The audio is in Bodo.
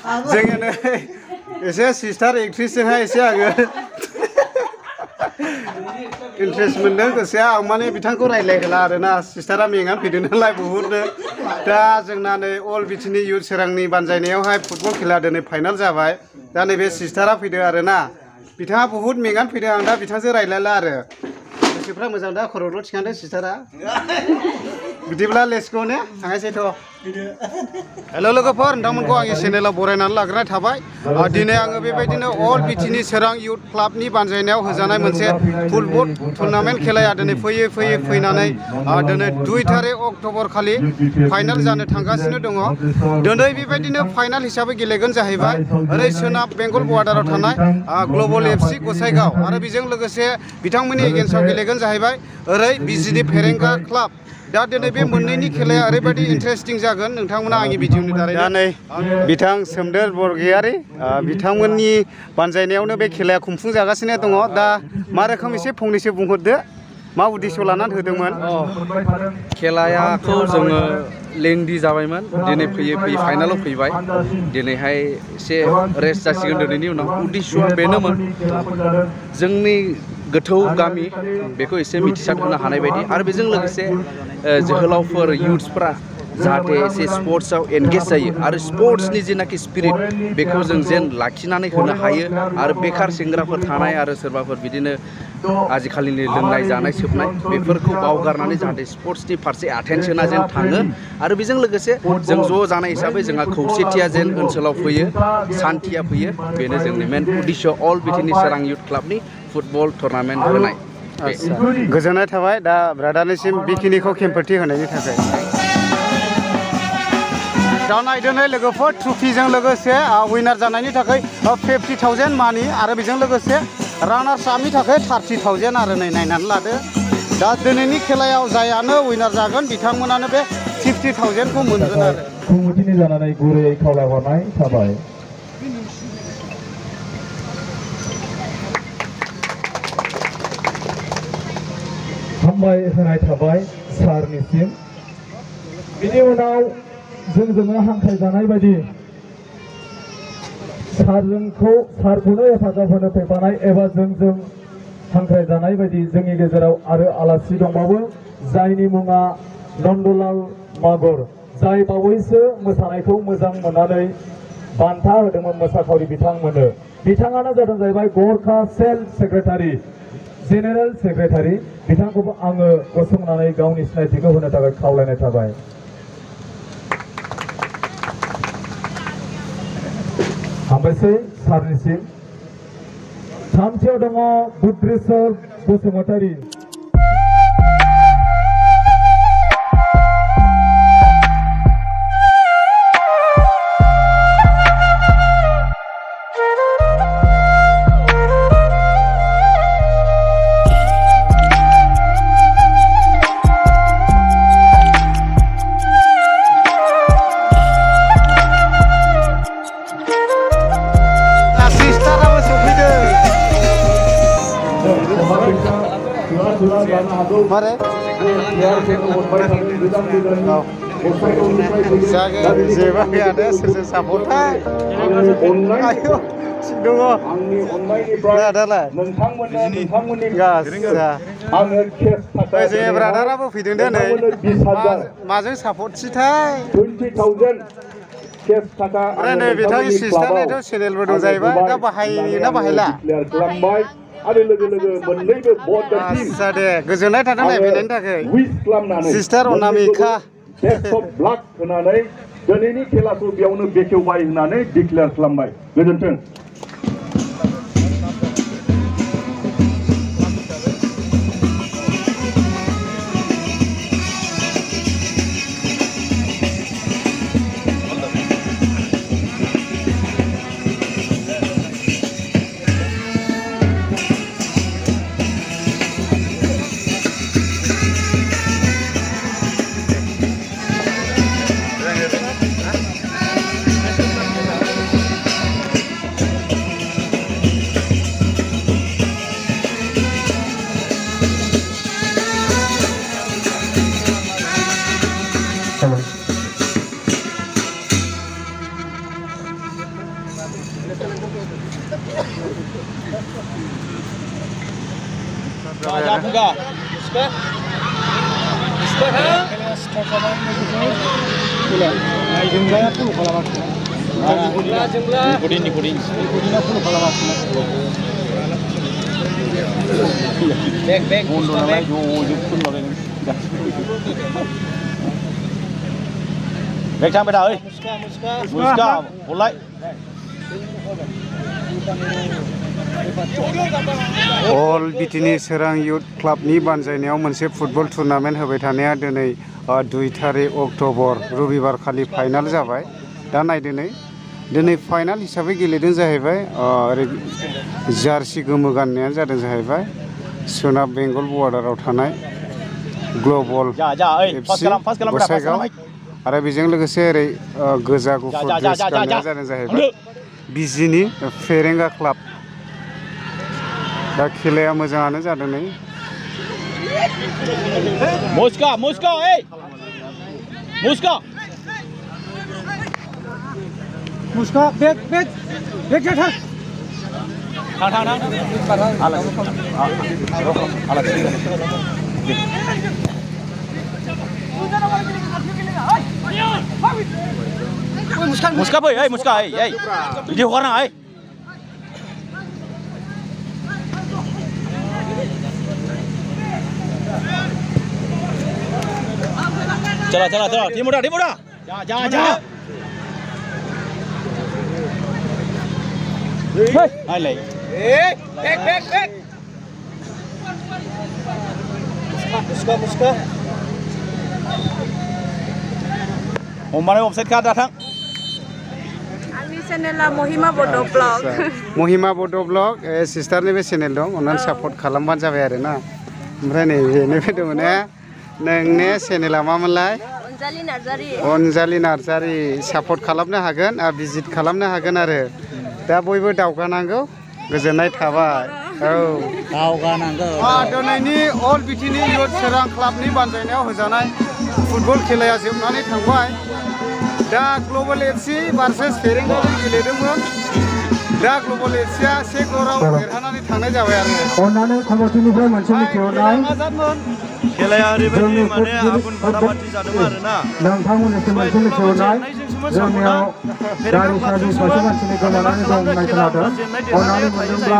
जोङो एसे सिस्टार एक्ट्रिसजोंहाय एसे आङो इन्ट्रेस्ट मोनदों गोसोआ आं माने बिथांखौ रायज्लायहोला आरोना सिस्टारा मेंनानै फैदों नालाय बहुदनो दा जोंना नै अल बिटिनि इयुथ सोरांनि बानजायनायावहाय फुटबल खेला दिनै फाइनाल जाबाय दा नैबे सिस्टारा फैदों आरोना बिथाङा बहुद मेंनानै फैदों आं दा बिथांजों रायज्लायला आरो गोसोफ्रा मोजां दा खर'ल' थिखांदों सिस्टारा बिदिब्ला लेट्स गो ने थांनायसैथ' हेल' लोगोफोर नोंथांमोनखौ आंनि चेनेलाव बरायनानै लाग्रोनाय थाबाय दिनै आङो बेबायदिनो अल बिटिनि सोरां इयुथ क्लाबनि बानजायनायाव होजानाय मोनसे फुटबल टुर्नामेन्ट खेलाया दिनै फैयै फैनानै दिनै 2 तारिख अक्ट'बर खालि फाइनाल जानो थांगासिनो दङ दिनै बेबायदिनो फाइनाल हिसाबै गेलेगोन जाहैबाय ओरै सोनाब बेंगल बर्डाराव थानाय ग्लबेल एफसि गसाइगाव आरो बेजों लोगोसे बिथांमोननि एगेन्स्टआव गेलेगोन जाहैबाय ओरै बिजिनि फेरेंगा क्लाब दा दिनै बे मोननैनि खेलाया ओरैबायदि इन्टारेस्टिं जागोन नोंथांमोना आंनि भिडिअनि दारै दा नै बिथां सोमदोर बरगयारि बिथांमोननि बानजायनायावनो बे खेलाया खुंफुंजागासिनो दङ दा मा रोखोम एसे फंनैसो बुंहरदो मा उद्देश्य लानानै होदोंमोन खेलायाखौ जोङो लेंदि जाबायमोन दिनै फैयै फाइनालाव फैबाय दिनैहाय एसे रेस्ट जासिगोन दिनैनि उनाव उद्देश्यआ बेनोमोन जोंनि गोथौ गामि बेखौ एसे मिथिसार होनो हानाय बायदि आरो बेजों लोगोसे जोहोलावफोर इयुथ्सफ्रा जाहाथे एसे स्पर्ट्सआव एंगेज जायो आरो स्पर्ट्सनि जेनाखि स्पिरिट बेखौ जों जेन लाखिनानै होनो हायो आरो बेखार सेंग्राफोर थानाय आरो सोरबाफोर बिदिनो आजिखालिनि लोंनाय जानाय सोबनाय बेफोरखौ बावगारनानै जाहाथे स्पर्ट्सनि फारसे एटेनसना जेन थाङो आरो बेजों लोगोसे जों ज' जानाय हिसाबै जोंहा खौसेथिया जेन ओनसोलाव फैयो सान्थिया फैयो बेनो जोंनि मेन उद्देश्य अल बिटिनि सोरां इयुथ क्लाबनि फुटबल टुर्नामेन्ट होनाय गोजोननाय थाबाय दा ब्रादारनिसिम बेखिनिखौ खेंफोरथि होनायनि थाखाय दा नायदोनै लोगोफोर ट्रफिजों लोगोसे विनार जानायनि थाखाय 50,000 मानि आरो बेजों लोगोसे रानार्स आपनि थाखाय 30,000 आरो नै नायनानै लादो दा दिनैनि खेलायाव जायानो विनार जागोन बिथांमोनानो बे 50,000खौ मोनगोन आरो खुंथिनि जानानै गुरैयै खावलायहरनाय थाबाय हामबाय होनाय थाबाय सारनिसिम बिनि उनाव जोंजोंनो हांख्रायजानाय बायदि सारखौनो हेफाजाब होनो फैफानाय एबा जोंजों हांख्रायजानाय बायदि जोंनि गेजेराव आरो आलासि दंबावो जायनि मुङा नन्दलाल मागर जाय बावैसो मोसानायखौ मोजां मोननानै बान्था होदोंमोन मोसाखावरि बिथांमोननो बिथाङानो जादों जाहैबाय गरखा सेल सेक्रेटारि जेनेरेल सेक्रेटारि बिथांखौबो आङो गसंनानै गावनि सिनायथिखौ होनो थाखाय खावलायनाय थाबाय हामबायसै सारनिसिम थामथियाव दङ बुद्रेश्वर बसुमतारी मारे जागोन जेबो गैयानो सोरजों सापर्टथाय आयौ दङ ब्रादारलाय जोंनि ब्रादाराबो फैदों दिनै माजों सापर्टसिथाय नै बिथांनि सिस्टारनिथ' चेनेलबो दं जाहैबाय दा बाहायो ना बाहायला आरो लोगो लोगो मोननैबो बर्ड आच्छा दे गोजोननाय थादों नायफैनायनि थाखाय सिस्टार अनामिका बेस्ट अफ लाक होनानै दिनैनि खेलाखौ बेयावनो बेखेवबाय होननानै डिक्लेयार खालामबाय गोजोन्थों Back sang beta ơi. Muska, hold lại. अल बिटिनि सोरां युथ क्लाबनि बानजायनायाव मोनसे फुटबल टुर्नामेन्ट होबाय थानाया दिनै 2 तारिख अक्ट'बर रबिबार खालि फाइनाल जाबाय दा नायदो दिनै फाइनाल हिसाबै गेलेदों जाहैबाय ओरै जार्सि गोमो गाननायानो जादों जाहैबाय सोनाब बेंगल बर्डाराव थानाय ग्लबल एफसि गसाइगाव आरो बेजों लोगोसे ओरै गोजा गुफुर ड्रेस गाननाया जादों जाहैबाय बिजिनि फेरेंगा क्लाब दा खेलाया मोजाङानो जादों नै Muska, Muska, hey! Muska! Muska, back, thang. Muska boy, hey, Muska, hey. Video hora hey. चला टीम उड़ा जा हाय ले बैक मुस्का हमारे वेबसाइट का datang आंनि चेनेला महिमा बड' ब्लग महिमा बड' ब्लग सिस्टारनि बे चेनेल दं अननानै सापर्ट खालामबानो जाबाय आरो ना ओमफ्राय नै बेनो फैदोंमोन नोंनि चेनेला मामोनलाय अनजालि नार्जारि सापर्ट खालामनो हागोन आरो भिजिट खालामनो हागोन आरो दा बयबो दावगानांगौ गोजोननाय थाबाय औ दावगानांगौ दिनैनि अल बिटिनि युथ सोरां क्लाबनि बानजायनायाव होजानाय फुटबल खेलाया जोबनानै थांबाय दा ग्लबल एफसि भार्सेस फेरेंगाजों गेलेदोंमोन दा ग्लबल एफसिया 1 गलाव देरहानानै थांनाय जाबाय आरो अन्नानै कमिटिनिफ्राय मोनसे मिथिहरनाय खेलाया ओरैबायदि माने आबुन फादाफाथि जादोंमोन आरोना नोंथांमोननिसिम मोनसे मिथिहरनाय जोंनियाव गारि सार्भिस सासे मानसिनि गोमानानै दं होननाय खोनादों अन्नानै मोनदोंब्ला